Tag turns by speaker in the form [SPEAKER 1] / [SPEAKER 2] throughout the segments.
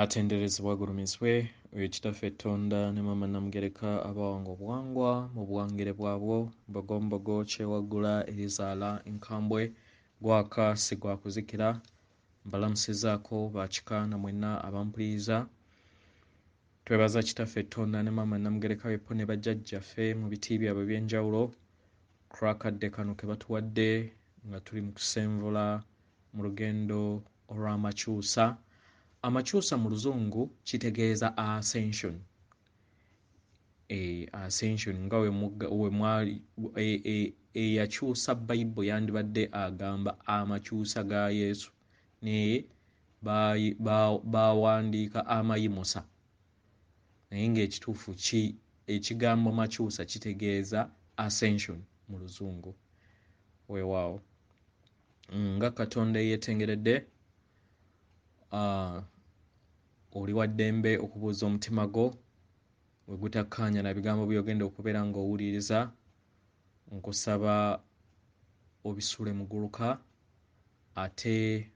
[SPEAKER 1] Atenderezebwa gulumizibwe oyo kitaffe Tonda ne Maama Namugereka abawanga obuwangwa mu buwangire bwabwo mbogombogo kyewaggula erizaala enkambwe gwaka si gwa kuzikira mbalamusizaako bakika na mwenna abampuliriza. Twebaza kitaffe Tonda ne Maama Namugereka beppo ne bajjajjaffe mu biti byabwe eby'enjawulo kulwakadde kano ke batuwadde nga tuli mu kusenvula mu lugendo olw'amakyusa. Amakyusa mu luzungu kitegeeza ascension. Ascension nga we mwali eyakyusa Bayibuli yandibadde agamba amakyusa ga Yesu naye bawandiika amayimusa naye ng'ekituufu ekigambo makyusa kitegeeza ascension mu luzungu. Weewaawo nga Katonda yeetengeredde oli wa ddembe okubuuza omutima gwo we gutakkaanya na bigambo by'ogenda okubeera ng'owuliriza. Nkusaba obisuule mu gguluka ate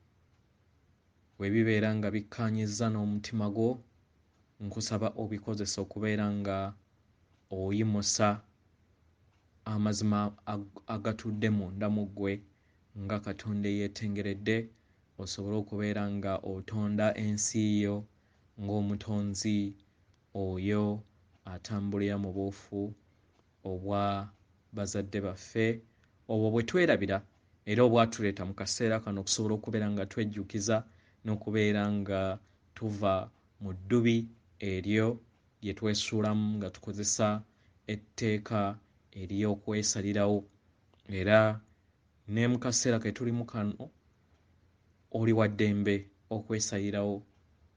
[SPEAKER 1] we bibeera nga bikkaanyizza n'omutima gwo nkusaba obikozesa okubeera nga oyimusa amazima agatudde munda mu ggwe nga Katonda yeetengeredde osobole okubeera nga otonda ensi yo ng'omutonzi oyo atambulira mu buufu obwa bazadde baffe obwo bwe twerabira era obwatuleeta mu kaseera kano okusobola okubeera nga twejjukiza n'okubeera nga tuva mu ddubi eryo lye twesuulamu nga tukozesa etteeka ery'okwesalirawo. Era ne mu kaseera ke tulimu kano oli wa ddembe okwesalirawo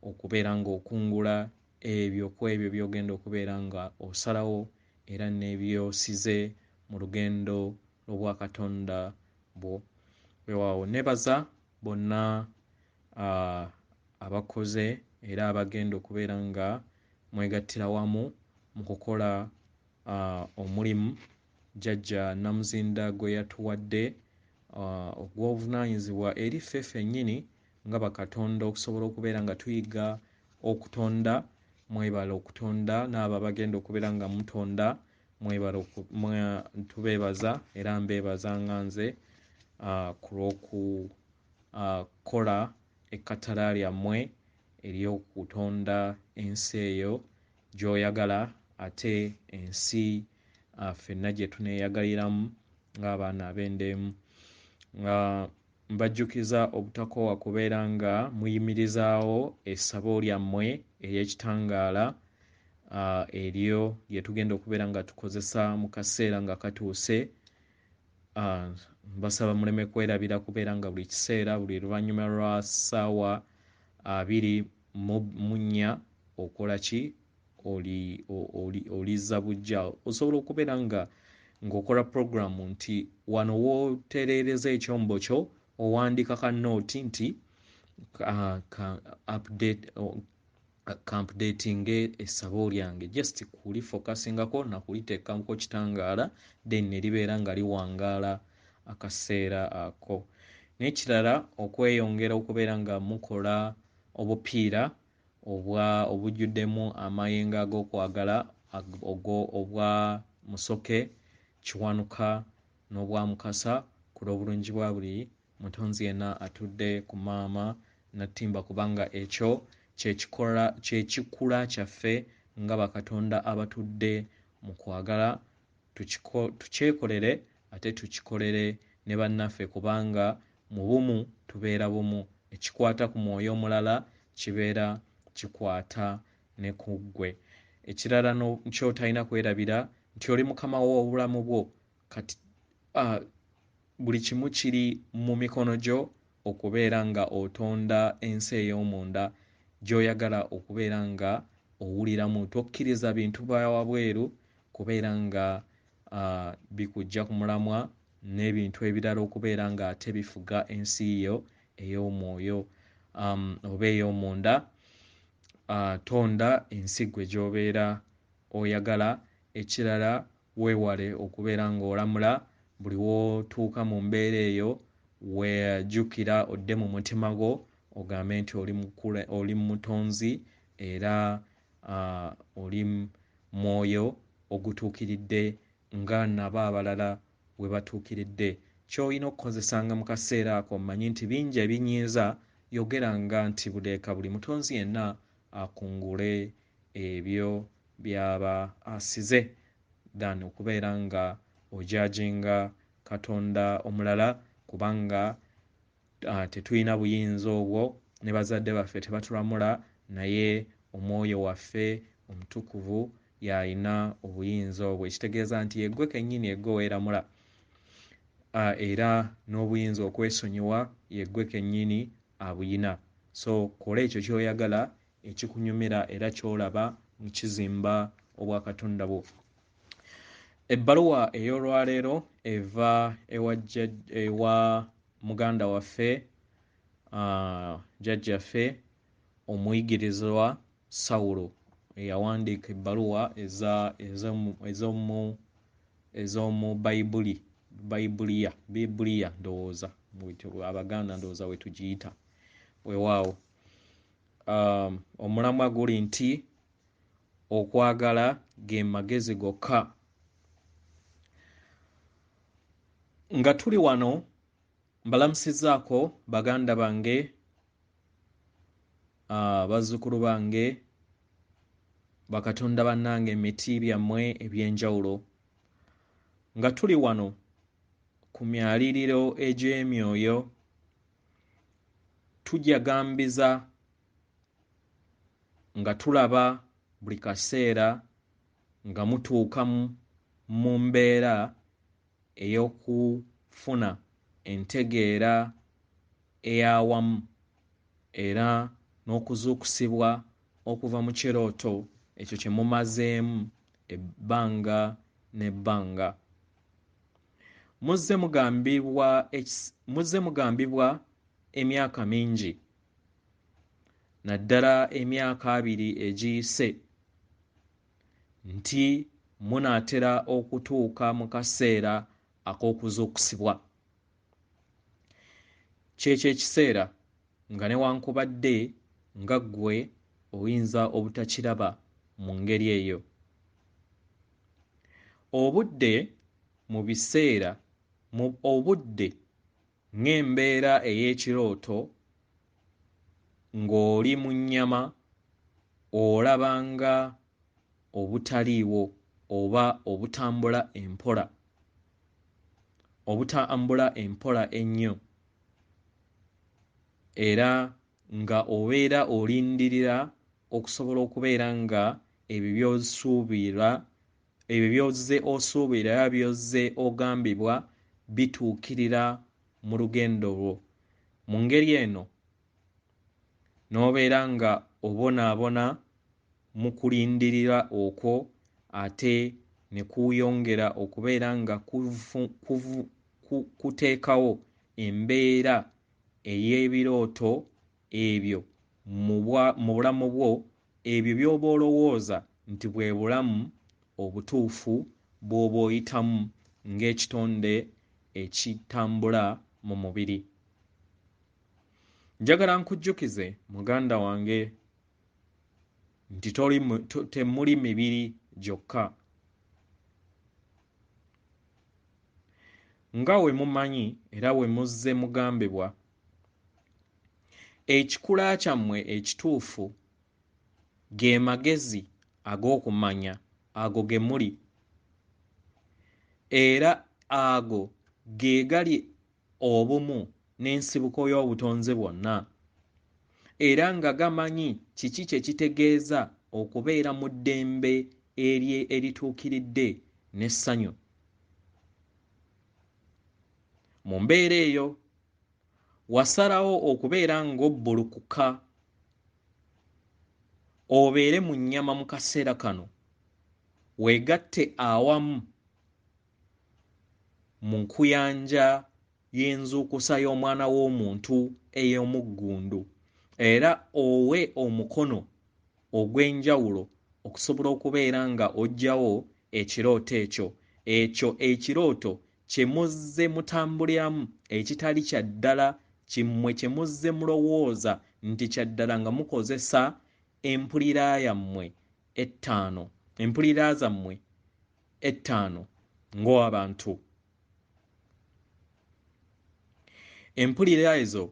[SPEAKER 1] okubeera ng'okungula ebyo ku ebyo by'ogenda okubeera nga osalawo era n'ebyosize mu lugendo lw'obwakatonda bwo. Weewaawo neebaza bonna abakoze era abagenda okubeera nga mwegattira wamu mu kukola omulimu Jjajja Namuzinda gwe yatuwadde ogw'obuvunaanyizibwa eri ffe ffennyini nga bakatonda okusobola okubeera nga tuyiga okutonda. Mwebale okutonda n'abo abagenda okubeera nga mutonda mwebale tubeebaza era mbeebaza nga nze ku lw'okukola ekkatala lyammwe ery'okutonda ensi eyo gy'oyagala ate ensi ffenna gye tuneeyagaliramu ng'abaana ab'endeemu. Mbajjukiza obutakoowa kubeera nga muyimirizaawo essabo lyammwe ery'ekitangaala eryo lye tugenda okubeera nga tukozesa mu kaseera nga katuuse. Mbasaba muleme kwerabira kubeera nga buli kiseera buli luvannyuma lwa ssaawa 24 okola ki olizza bujja osobola okubeera nga ng'okola puroguramu nti wano w'otereereza ekyombo kyo owandiika ka nooti nti updatinga essabo lyange just kulifocusingako nakuliteekako kitangaala then ne libeera nga liwangaala akaseera ako. N'ekirala okweyongera okubeera nga mukola obupiira obujjuddemu amayengo ag'okwagala obwa Musoke, Kiwanuka n'obwa Mukasa ku lw'obulungi bwa buli mutonzi yenna atudde ku maama Nattimba kubanga ekyo kyekikula kyaffe nga bakatonda abatudde mu kwagala. Tukyekolere ate tukikolere ne bannaffe kubanga mu bumu tubeera bumu. Ekikwata ku mwoyo omulala kibeera kikwata ne ku ggwe. Ekirala ky'otalina kwerabira nti oli mukama w'obulamu bwo kati buli kimu kiri mu mikono gyo okubeera nga otonda ensi ey'omunda gy'oyagala okubeera nga owuliramu. Tokkiriza bintu bya wabweru kubeera nga bikuggya ku mulamwa n'ebintu ebirala okubeera nga ate bifuga ensi yo ey'omwoyo oba ey'omunda. Tonda ensi gwe gy'obeera oyagala. Ekirala weewale okubeera ng'olamula buli w'otuuka mu mbeera eyo weejjukira odde mu mutima gwo ogambe nti oli mutonzi era oli mwoyo ogutuukiridde nga nabo abalala we batuukiridde. Ky'olina okukozesanga mu kaseera ako mmanyi nti bingi ebinyiiza yogeranga nti budeeka buli mutonzi yenna akungule ebyo by'aba asize than okubeera nga ojajinga Katonda omulala kubanga tetulina buyinza obwo ne bazadde baffe tebatulamula naye omwoyo waffe omutukuvu y'alina obuyinza obwo ekitegeeza nti yeggwe kennyini yeggwe weeramula era n'obuyinza okwesonyiwa yeggwe kennyini abuyina. So kola ekyo ky'oyagala ekikunyumira era ky'olaba mu kizimba obwakatonda bwo. Ebbaluwa ey'olwaleero eva ewa muganda waffe jjajjaffe Omuyigiriza Saulo eyawandiika ebbaluwa ez'omu Bibuliya ndowooza Abaganda ndowooza we tugiyita weewaawo. Omulamwa guli nti okwagala ge magezi gokka. Nga tuli wano mbalamusizaako baganda bange, bazzukulu bange, bakatonda bannange emiti byammwe eby'enjawulo. Nga tuli wano ku myaliriro egy'emyoyo tujagambiza nga tulaba buli kaseera nga mutuuka mu mbeera ey'okufuna entegeera ey'awamu era n'okuzuukusibwa okuva mu kirooto ekyo kye mumazeemu ebbanga n'ebbanga. Muzze mugambibwa emyaka mingi, naddala emyaka 2 egiyise, nti munaatera okutuuka mu kaseera ak'okuzuukusibwa. Kyekyo ekiseera nga newankubadde nga ggwe oyinza obutakiraba mu ngeri eyo. Obudde ng'embeera ey'ekirooto ng'oli mu nnyama olabanga obutaliiwo oba obutambula empola ennyo era nga obeera olindirira okusobola okubeera nga ebyo by'ozze osuubira by'ozze ogambibwa bituukirira mu lugendo lwo. Mu ngeri eno n'obeera nga obonaabona mu kulindirira okwo ate ne kuyongera okubeera nga kuteekawo embeera ey'ebirooto ebyo mu bulamu bwo, ebyo by'oba olowooza nti bwe bulamu obutuufu bw'oba oyitamu ng'ekitonde ekitambula mu mubiri. Njagala nkujjukize muganda wange nti temuli mibiri gyokka. Nga we mumanyi era we muzze mugambibwa, ekikula kyammwe ekituufu ge magezi ag'okumanya ago ge muli, era ago ge gali obumu n'ensibuko y'obutonze bwonna, era nga gamanyi kiki kye kitegeeza okubeera mu ddembe erituukiridde n'essanyu. Mu mbeera eyo wasalawo okubeera ng'obbulukuka obeere mu nnyama mu kaseera kano, weegatte awamu mu nkuyanja y'enzuukusa y'omwana w'omuntu ey'omuggundu, era owe omukono ogw'enjawulo okusobola okubeera nga oggyawo ekirooto ekyo ekirooto kye muzze mutambuliramu ekitali kya ddala kimmwe kye muzze mulowooza nti kyaddala nga mukozesa empulira zammwe ettaano ng'abantu. Empulira ezo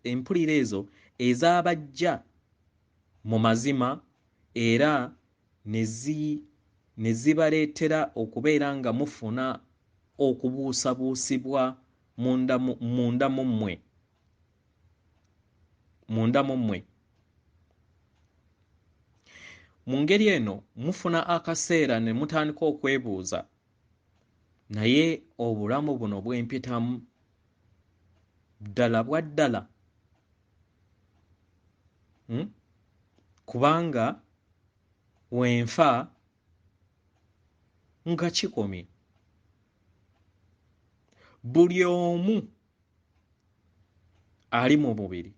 [SPEAKER 1] empulira ezo ez'abajja mu mazima era ne zibaleetera okubeera nga mufuna okubuusabuusibwa munda mu mmwe. Mu ngeri eno mufuna akaseera ne mutandika okwebuuza, naye obulamu buno bwe mpitamu ddala bwa ddala? Kubanga wenfa nga kikomye. Buli omu ali mu mubiri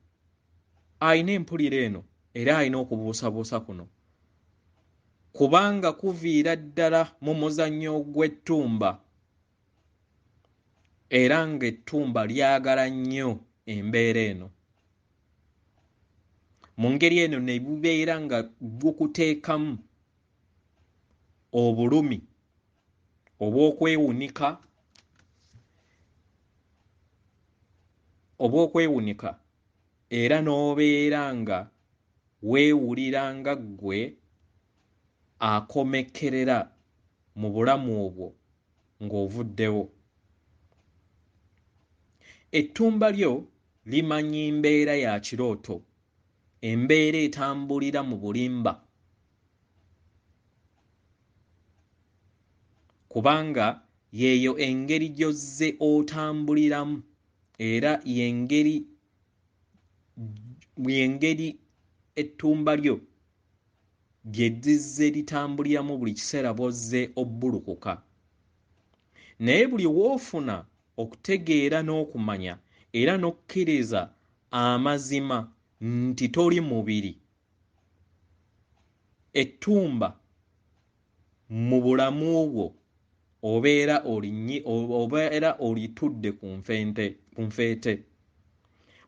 [SPEAKER 1] alina empulira eno era alina okubuusabuusa kuno, kubanga kuviira ddala mu muzannyo gw'ettumba era ng'ettumba lyagala nnyo embeera eno. Mu ngeri eno ne bubeera nga bukuteekamu obulumi obw'okwewunika era n'obeera nga weewulira nga ggwe akomekkerera mu bulamu obwo ng'ovuddewo. Ettumba lyo limanyi mbeera ya kirooto, embeera etambulira mu bulimba, kubanga yeeyo engeri gy'ozze otambuliramu era y'engeri ettumba lyo gye zzizze litambuliramu buli kiseera bw'ozze obbulukuka. Naye buli w'ofuna okutegeera n'okumanya era n'okkiriza amazima nti toli mubiri, ettumba mu bulamu bwo obeera olitudde ku nfeete.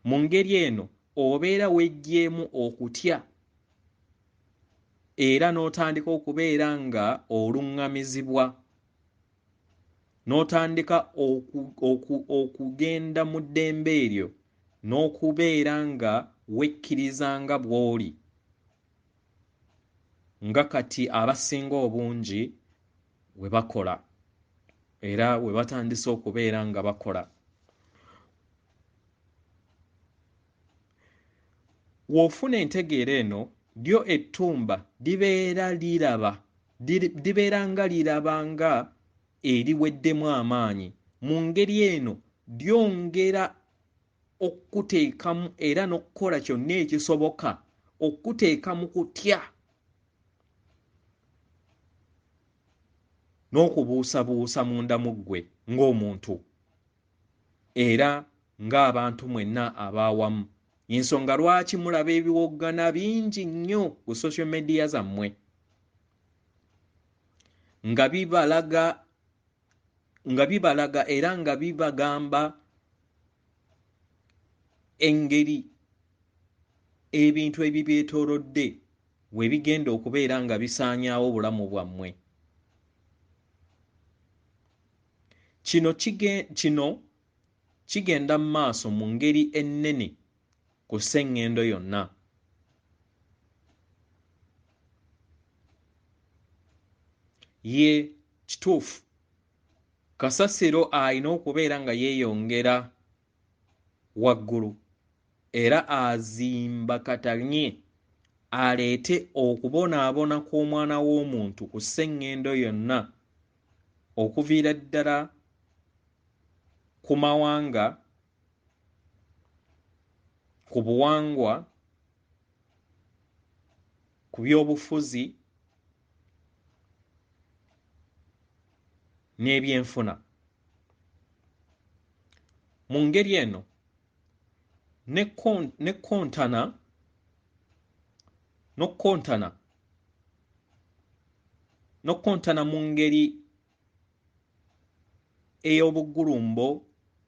[SPEAKER 1] Mu ngeri eno obeera weggyeemu okutya era n'otandika okubeera nga oluŋŋamizibwa, n'otandika okugenda mu ddembe eryo n'okubeera nga wekkiriza nga bw'oli, nga kati abasinga obungi we bakola era we batandise okubeera nga bakola. W'ofuna entegeera eno, lyo ettumba libeera nga liraba nga eriweddemu amaanyi. Mu ngeri eno lyongera okuteekamu era n'okukola kyonna ekisoboka okuteeka mu kutya n'okubuusabuusa munda mu ggwe ng'omuntu era ng'abantu mwenna ab'awamu. Ensonga lwaki mulaba ebiwoggana bingi nnyo ku social media zammwe nga bibalaga era nga bibagamba engeri ebintu ebibyetoolodde we bigenda okubeera nga bisaanyaawo obulamu bwammwe. Kino kigenda mu maaso mu ngeri ennene ku sseŋŋendo yonna. Ye kituufu kasasiro alina okubeera nga yeeyongera waggulu era azimba katanye aleete okubonaabona kw'omwana w'omuntu ku sseŋŋendo yonna okuviira ddala ku mawanga, ku buwangwa, ku byobufuzi n'ebyenfuna. Mu ngeri eno n'okkontana mu ngeri ey'obuggulumbo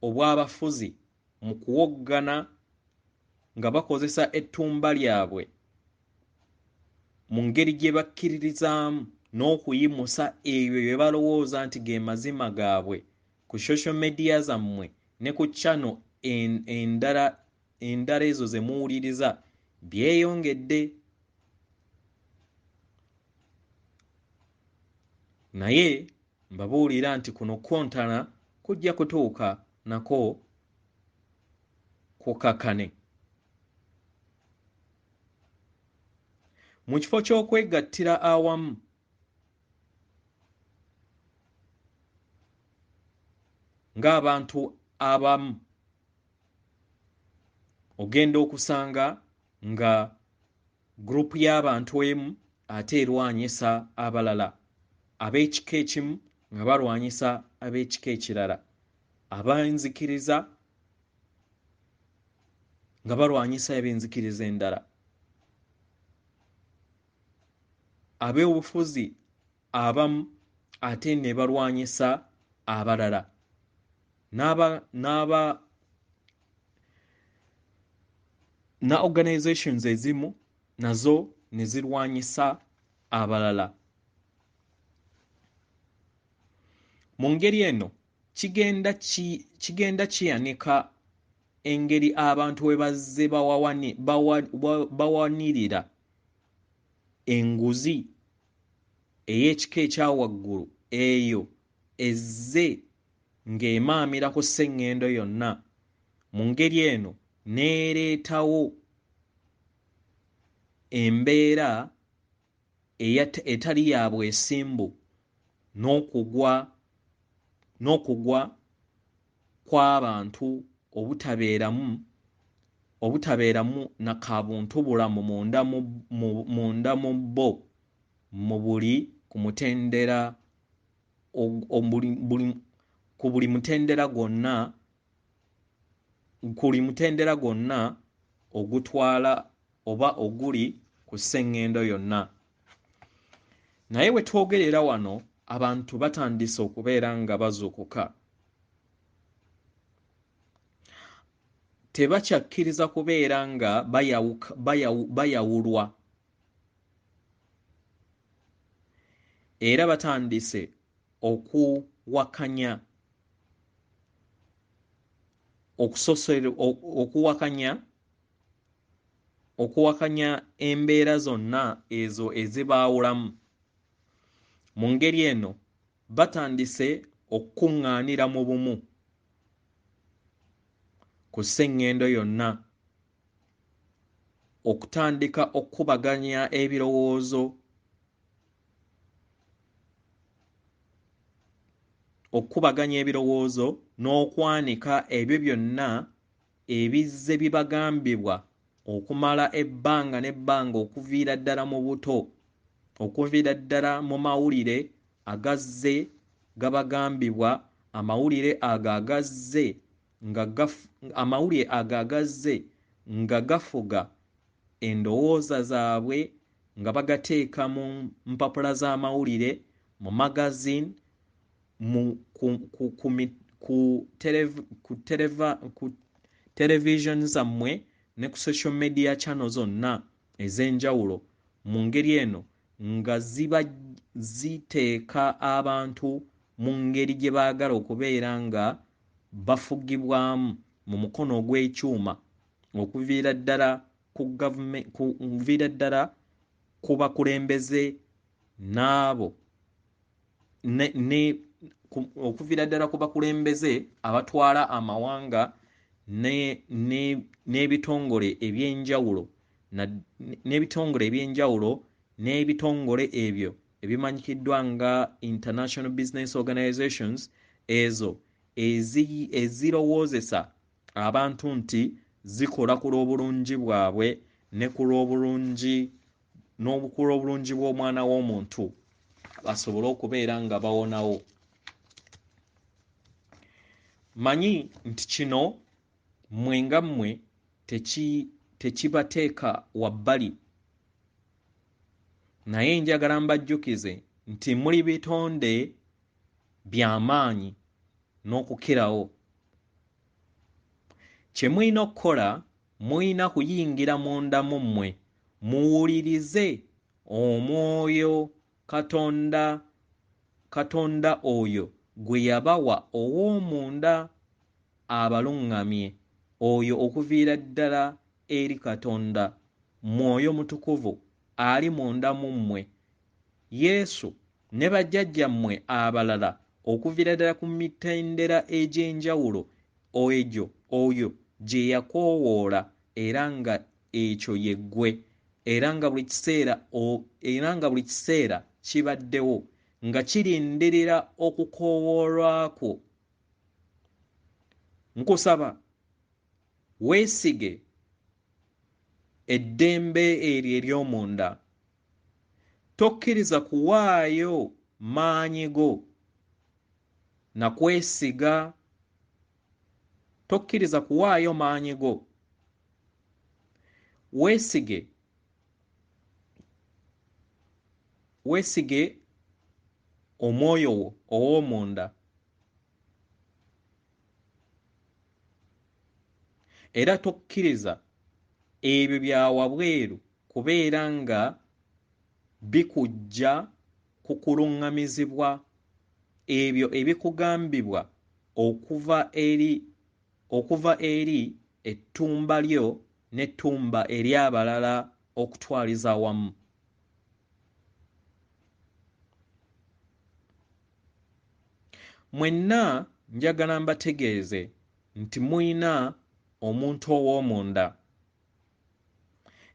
[SPEAKER 1] obw'abafuzi mu kuwoggana nga bakozesa ettumba lyabwe mu ngeri gye bakkiririzaamu n'okuyimusa ebyo bye balowooza nti ge mazima gaabwe ku social media zammwe ne ku channel endala ezo ze muwuliriza byeyongedde. Naye mbabuulira nti kuno kontana kujja kutuuka nako kukakane. Mu kifo ky'okwegattira awamu ng'abantu abamu ogenda okusanga nga gurupu y'abantu emu ate erwanyisa abalala, ab'ekika ekimu nga balwanyisa ab'ekika ekirala, ab'enzikiriza nga balwanyisa ab'enzikiriza endala, ab'obufuzi abamu ate ne balwanyisa abalala, na organizations ezimu nazo ne zirwanyisa abalala. Mu ngeri eno kigenda kiyanika engeri abantu we bazze bawanirira enguzi ey'ekika ekyawaggulu eyo ezze ng'emaamira ku sseŋŋendo yonna. Mu ngeri eno n'ereetawo embeera etali ya bwesimbu n'okugwa kw'abantu obutabeeramu na kabuntubulamu munda mu bo mu buli ku mutendera ku buli mutendera gwonna ogutwala oba oguli ku sseŋŋendo yonna. Naye bwe twogerera wano abantu batandise okubeera nga bazuukuka, tebakyakkiriza kubeera nga bayawulwa, era batandise okuwakanya embeera zonna ezo ezibaawulamu. Mu ngeri eno batandise okukuŋŋaanira mu bumu ku sseŋŋendo yonna, okutandika okkubaganya ebirowoozo n'okwanika ebyo byonna ebizze bibagambibwa okumala ebbanga n'ebbanga, okuviira ddala mu buto, okuviira ddala mu mawulire agazze gabagambibwa, amawulire ago agazze nga gafuga endowooza zaabwe, nga bagateeka mu mpapula z'amawulire, mu magazine, ku television zammwe ne ku social media channel zonna ez'enjawulo. Mu ngeri eno nga ziba ziteeka abantu mu ngeri gye baagala okubeera nga bafugibwamu mu mukono ogw'ekyuma, okuviira ddala ku bakulembeze n'abo okuviira ddala ku bakulembeze abatwala amawanga n'ebitongole ebyenjawulo n'ebitongole ebyo ebimanyikiddwa nga international business organizations, ezo ezirowoozesa abantu nti zikola ku lw'obulungi bwabwe ne ku lw'obulungi bw'omwana w'omuntu basobole okubeera nga bawonawo. Manyi nti kino mmwe nga mmwe tekibateeka wabbali, naye njagala mbajjukize nti muli bitonde by'amaanyi n'okukirawo. Kye mulina okukola, mulina kuyingira munda mu mmwe muwulirize Omwoyo Katonda oyo gwe yabawa ow'omunda abaluŋŋamye, oyo okuviira ddala eri Katonda, Mwoyo Mutukuvu ali munda mu mmwe, Yesu ne bajjajjammwe abalala okuviira ddala ku mitendera egy'enjawulo oyo gye yakoowoola, era nga ekyo ye ggwe, era nga buli kiseera kibaddewo nga kirindirira okukoowoolwa kwo. Nkusaba weesige eddembe eryo ery'omunda, tokkiriza kuwaayo maanyi go na kwesiga, tokkiriza kuwaayo maanyi go. Weesige omwoyo wo ow'omunda, era tokkiriza ebyo bya wabweru kubeera nga bikujja kukuluŋŋamizibwa, ebyo ebikugambibwa okuva eri ettumba lyo n'ettumba ery'abalala okutwaliza wamu. Mwenna njagala mbategeeze nti muyina omuntu ow'omunda,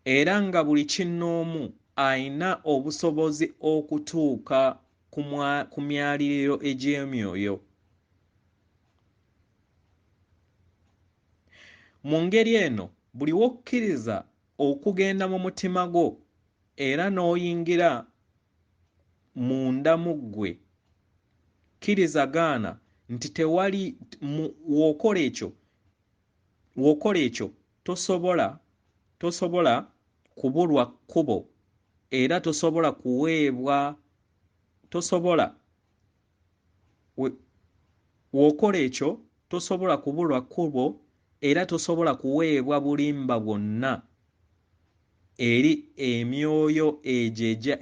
[SPEAKER 1] era nga buli kinnoomu ayina obusobozi okutuuka ku myaliriro egy'emyoyo. Mu ngeri eno buli wokkiriza okugenda mu mutima gwo era n'oyingira munda mu ggwe, kkirizagaana nti tewali w'okola ekyo tosobola kubulwa kkubo, era tosobola kuweebwa w'okola ekyo tosobola kubulwa kkubo, era tosobola kuweebwa bulimba bwonna eri emyoyo egyo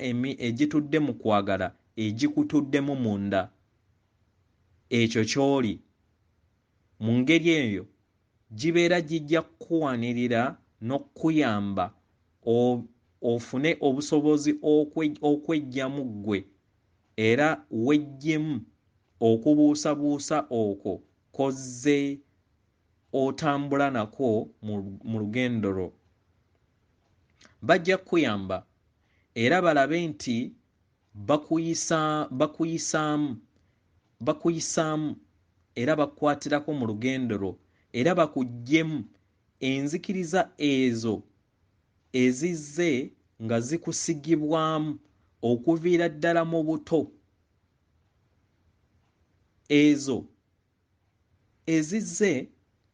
[SPEAKER 1] egitudde mu kwagala, egikutuddemu munda. Ekyo ky'oli mu ngeri eyo gibeera gijja kukuwanirira n'okkuyamba ofune obusobozi okweggyamu ggwe, era weggyemu okubuusabuusa okwo kozze otambula nakwo mu lugendo lwo. Bajja kukuyamba era balabe nti bakuyisaamu era bakukwatirako mu lugendo lwo, era bakuggyemu enzikiriza ezo ezizze nga zikusigibwamu okuviira ddala mu buto, ezo ezizze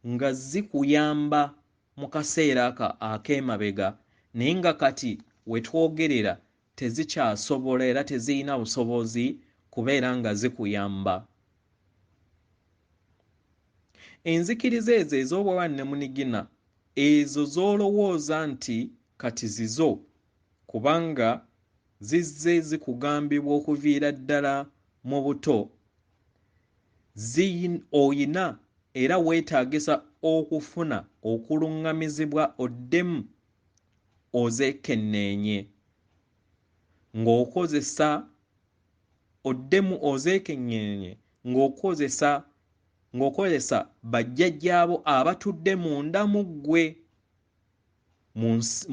[SPEAKER 1] nga zikuyamba mu kaseera ak'emabega, naye nga kati we twogerera tezikyasobola era tezirina busobozi kubeera nga zikuyamba. Enzikiriza ezo ez'obwawa ne munigina, ezo z'olowooza nti kati zizo kubanga zizze zikugambibwa okuviira ddala mu buto, oyina era weetaagisa okufuna okuluŋŋamizibwa oddemu ozeekenneenye ng'okozesa bajjajjaabo abatudde munda mu ggwe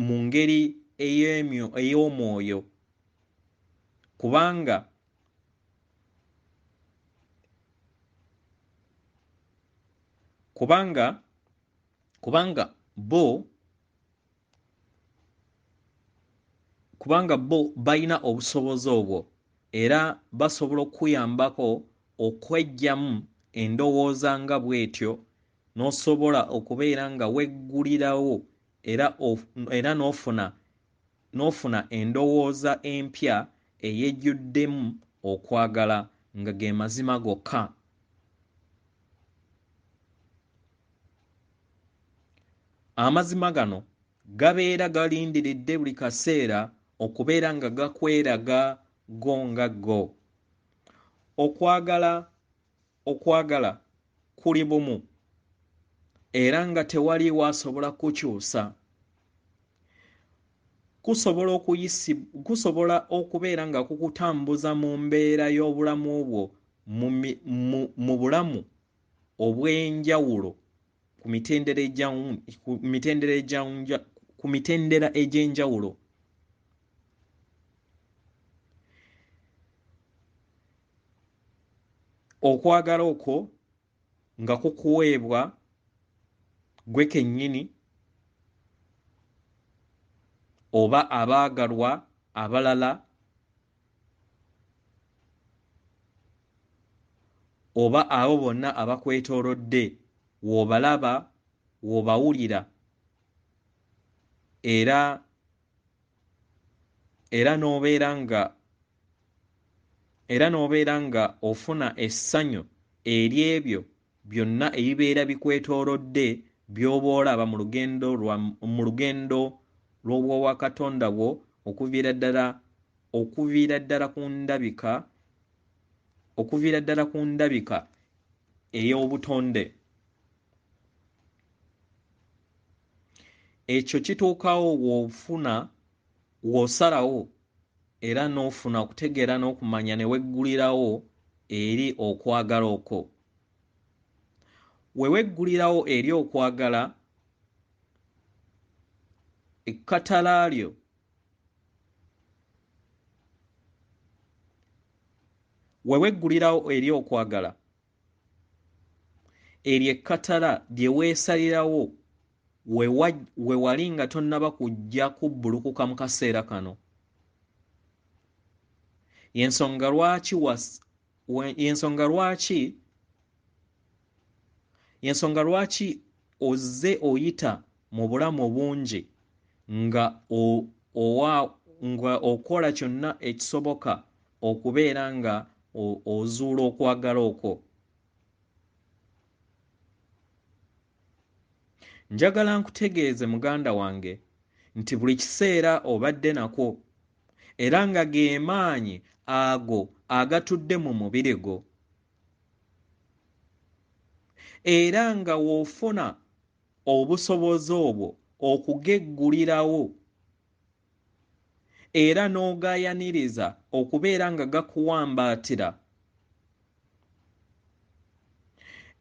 [SPEAKER 1] mu ngeri ey'omwoyo, kubanga bo balina obusobozi obwo, era basobola okukuyambako okweggyamu endowooza nga bw'etyo, n'osobola okubeera nga weggulirawo era n'ofuna endowooza empya eyejjuddemu okwagala nga ge mazima gokka. amazima gano gabeera galindiridde buli kaseera okubeera nga gakweraga go nga go. Okwagala kuli bumu era nga tewali wasobola kukyusa. Kusobola okubeera nga kukutambuza mu mbeera y'obulamu bwo mu bulamu obw'enjawulo ku mitendera egy'enjawulo. Okwagala okwo nga kukuweebwa gwe kennyini oba abaagalwa abalala oba abo bonna abakwetoolodde w'obalaba w'obawulira era n'obeera nga ofuna essanyu eri ebyo byonna ebibeera bikwetoolodde by'oba olaba mu lugendo lw'obwowakatonda bwo okuviira ddala ku ndabika ey'obutonde. Ekyo kituukawo w'osalawo era n'ofuna okutegeera n'okumanya ne weggulirawo eri okwagala okwo. We weggulirawo eri okwagala, ekkatala lyo we weggulirawo eri okwagala eryo ekkatala lye weesalirawo we wali nga tonnaba kujja kubbulukuka mu kaseera kano. Y'ensonga lwaki ozze oyita mu bulamu bungi nga okola kyonna ekisoboka okubeera nga ozuula okwagala okwo. Njagala nkutegeeze muganda wange nti buli kiseera obadde nakwo era nga ge maanyi ago agatudde mu mubiri gwo, era nga w'ofuna obusobozi obwo okugeggulirawo era n'ogaayaniriza okubeera nga gakuwambaatira,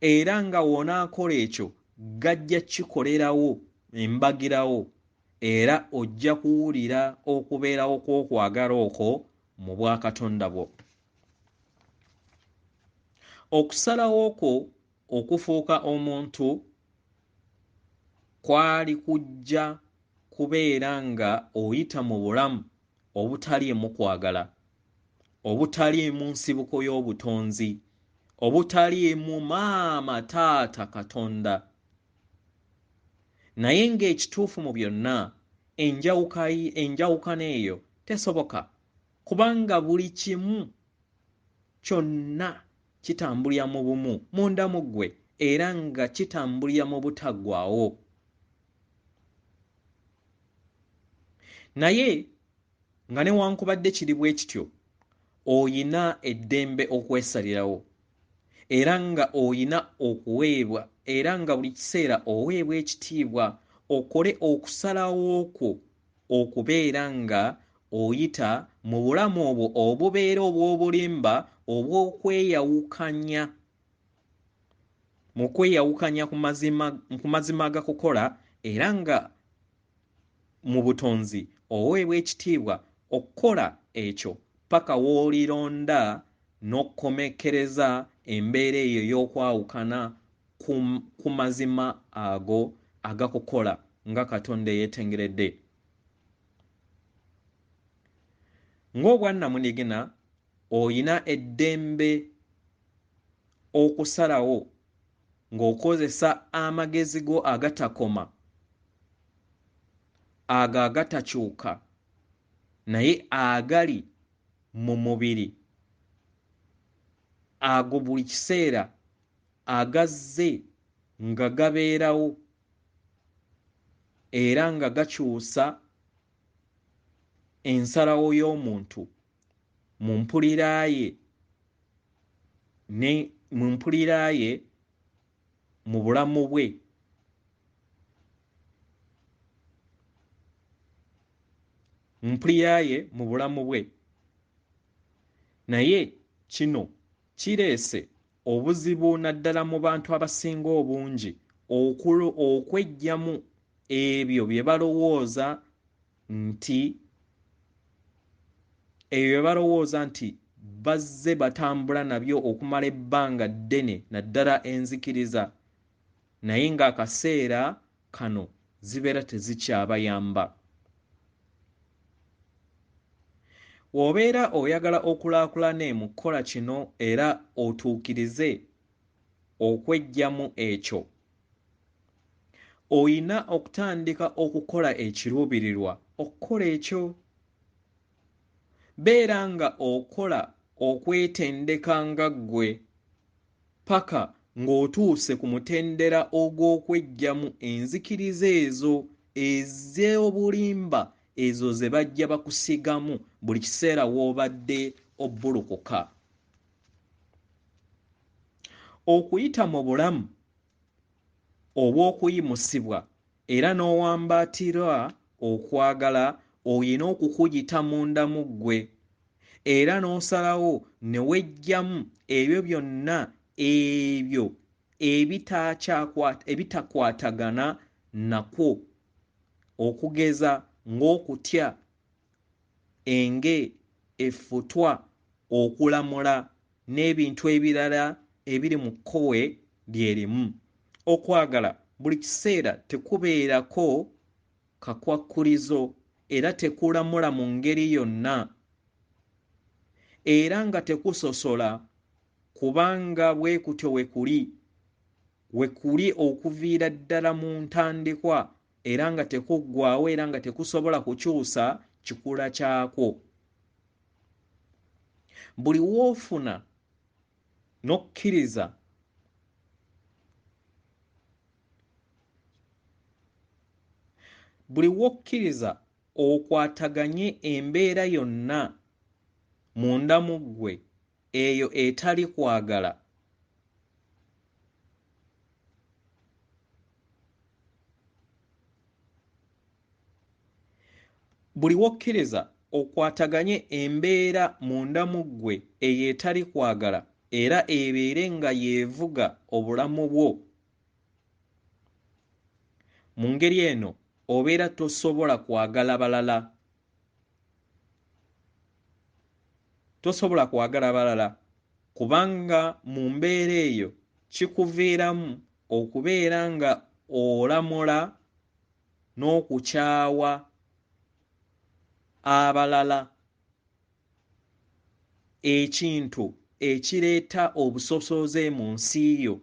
[SPEAKER 1] era nga w'onaakola ekyo gajja kikolerawo embagirawo era ojja kuwulira okubeerawo kw'okwagala okwo mu bwakatonda bwo. Okusalawo okwo okufuuka omuntu kwali kujja kubeera nga oyita mu bulamu obutaliimu kwagala, obutaliimu nsibuko y'obutonzi, obutaliimu maama taata Katonda. Naye ng'ekituufu mu byonna enjawukana eyo tesoboka, kubanga buli kimu kyonna kitambulira mu bumu munda mu ggwe era nga kitambulira mu butaggwaawo. Naye nga newankubadde kiri bwe kityo, oyina eddembe okwesalirawo era nga oyina okuweebwa era nga buli kiseera oweebwa ekitiibwa okole okusalawo okwo okubeera nga oyita mu bulamu obwo obubeera obw'obulimba obw'okweyawukanya mu kweyawukanya ku mazima agakukola era nga mu butonzi oweebwa ekitiibwa okukola ekyo paka w'olironda n'okkomekkereza embeera eyo y'okwawukana ku mazima ago agakukola nga Katonda eyeetengeredde. Ng'obwannamunigina oyina eddembe okusalawo ng'okozesa amagezi go agatakoma, ago agatakyuka naye agali mu mubiri, ago buli kiseera agazze nga gabeerawo era nga gakyusa ensalawo y'omuntu mu mpulira ye mu bulamu bwe. Naye kino kireese obuzibu naddala mu bantu abasinga obungi okweggyamu ebyo bye balowooza nti bazze batambula nabyo okumala ebbanga ddene naddala enzikiriza, naye ng'akaseera kano zibeera tezikyabayamba. Bw'obeera oyagala okulaakulane mu kukola kino era otuukirize okweggyamu ekyo, oyina okutandika okukola ekiruubirirwa okukola ekyo. Beera nga okola okwetendeka nga ggwe paka ng'otuuse ku mutendera ogw'okweggyamu enzikiriza ezo ez'obulimba ezo ze bajja bakusigamu buli kiseera w'obadde obbulukuka. Okuyita mu bulamu obw'okuyimusibwa era n'owambaatira okwagala, oyina okukuyita munda mu ggwe era n'osalawo ne weggyamu ebyo byonna ebyo ebitakwatagana nakwo, okugeza ng'okutya, enge, effutwa, okulamula n'ebintu ebirala ebiri mu kkowe lyerimu. Okwagala buli kiseera tekubeerako kakwakkulizo era tekulamula mu ngeri yonna, era nga tekusosola, kubanga bwe kutyo we kuli okuviira ddala mu ntandikwa, era nga tekuggwaawo era nga tekusobola kukyusa kikula kyakwo. Buli w'ofuna n'okkiriza okwataganye embeera yonna munda mu ggwe eyo etali kwagala, buli w'okkiriza okwataganye embeera munda mu ggwe eyo etali kwagala era ebeere nga yeevuga obulamu bwo, mu ngeri eno obeera tosobola kwagala balala, kubanga mu mbeera eyo kikuviiramu okubeera nga olamula n'okukyawa abalala, ekintu ekireeta obusosoze mu nsi yo.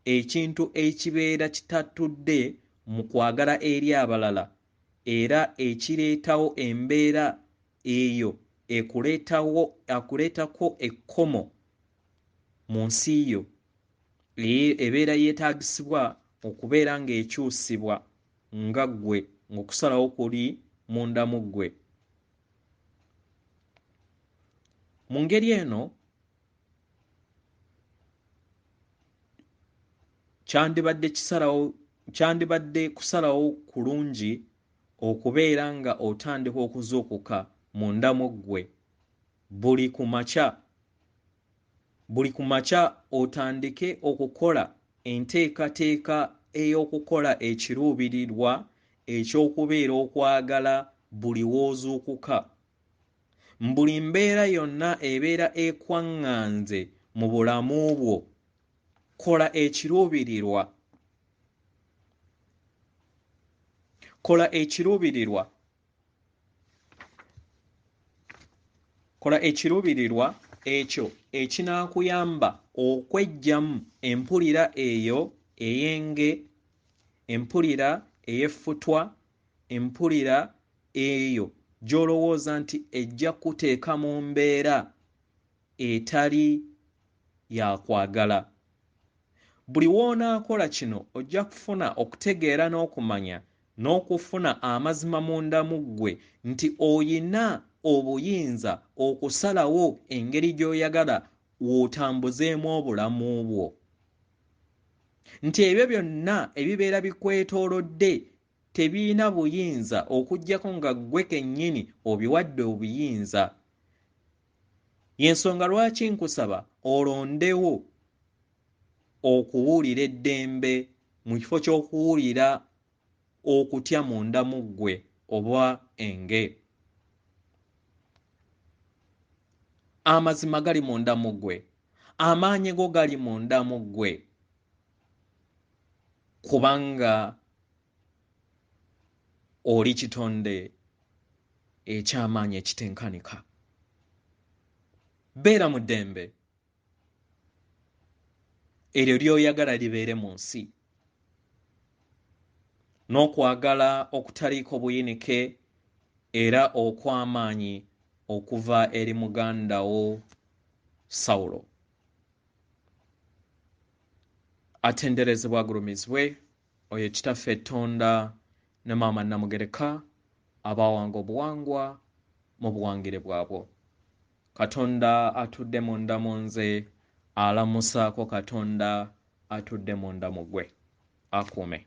[SPEAKER 1] Ekintu ekibeera kitatudde mu kwagala eri abalala era ekireetawo embeera eyo akuleetako ekkomo mu nsi yo, ebeera yeetaagisibwa okubeera ng'ekyusibwa nga ggwe ng'okusalawo kuli munda mu ggwe. Mu ngeri eno kyandibadde kusalawo kulungi okubeera nga otandika okuzuukuka munda mu ggwe buli ku makya otandike okukola enteekateeka ey'okukola ekiruubirirwa eky'okubeera okwagala buli w'ozuukuka. Buli mbeera yonna ebeera ekwaŋŋanze mu bulamu bwo, kola ekiruubirirwa. Kola ekiruubirirwa ekyo ekinaakuyamba okweggyamu empulira eyo ey'enge, empulira ey'effutwa, empulira eyo gy'olowooza nti ejja kuteeka mu mbeera etali yakwagala. Buli w'onaakola kino ojja kufuna okutegeera n'okumanya n'okufuna amazima munda mu ggwe nti oyina obuyinza okusalawo engeri gy'oyagala w'otambuzeemu obulamu bwo, nti ebyo byonna ebibeera bikwetoolodde tebirina buyinza okuggyako nga ggwe kennyini obiwadde obuyinza. Y'ensonga lwaki nkusaba olondewo okuwulira eddembe mu kifo ky'okuwulira okutya munda mu ggwe oba enge. Amazima gali munda mu ggwe, amaanyi go gali munda mu ggwe, kubanga oli kitonde eky'amaanyi ekitenkanika. Beera mu ddembe eryo ly'oyagala libeere mu nsi, n'okwagala okutaliiko buyinike era okw'amaanyi okuva eri muganda wo Saulo. Atenderezebwa agulumizibwe oyo kitaffe Tonda ne maama Namugereka abawanga obuwangwa mu buwangire bwabwo. Katonda atudde munda mu nze alamusaako Katonda atudde munda mu ggwe. Akuume.